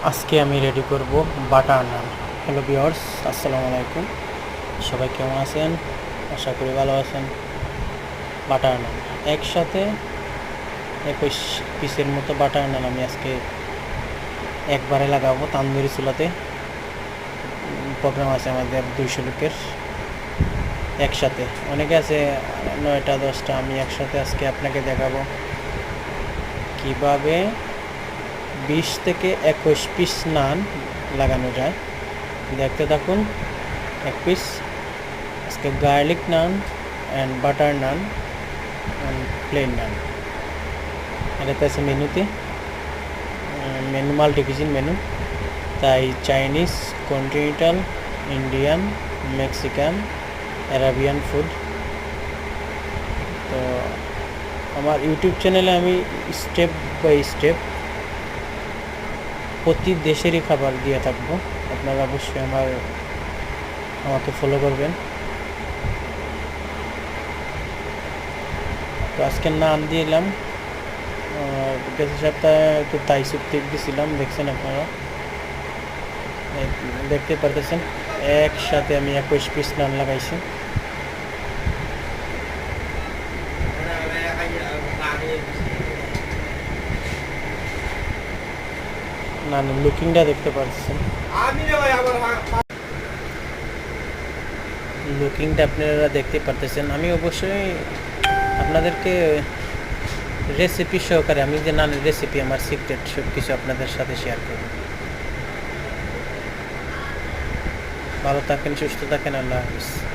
আজকে আমি রেডি করব বাটার নান। হ্যালো ভিউয়ার্স, আসসালামু আলাইকুম। সবাই কেমন আছেন? আশা করি ভালো আছেন। বাটার নান একসাথে 21 পিসের মতো বাটার নান আমি আজকে একবারে লাগাবো তান্দুরি চুলাতে। প্রোগ্রাম আছে আমাদের 200 লোকের একসাথে। অনেকে আছে 9টা 10টা, আমি একসাথে আজকে আপনাকে দেখাবো কিভাবে 20 থেকে 21 পিস নান লাগানো যায়। দেখতে থাকুন। এক পিস আজকে garlic naan and butter naan and plain naan. এটাতে আছে মেনুতে মেনু মাল্টি কুজিন মেনু, তাই Chinese, continental, Indian, Mexican, Arabian food. তো আমার ইউটিউব চ্যানেলে আমি স্টেপ বাই স্টেপ প্রতি দেশেরই খাবার দিয়ে থাকবো। আপনারা অবশ্যই আমাকে ফলো করবেন। তো আজকে নান দিলাম, গেছে সপ্তাহে একটু তাই সুপ্তিক দিয়েছিলাম, দেখছেন আপনারা, দেখতে পারতেছেন। একসাথে আমি 21 পিস নান লাগাইছি। নানের লুকিংটা দেখতে পাচ্ছেন, লুকিংটা আপনারা দেখতে পারতেছেন। আমি অবশ্যই আপনাদেরকে রেসিপি সহকারে, আমি যে নানের রেসিপি, আমার সিক্রেট সব কিছু আপনাদের সাথে শেয়ার করব। ভালো থাকেন, সুস্থ থাকেন, আল্লাহ হাফিজ।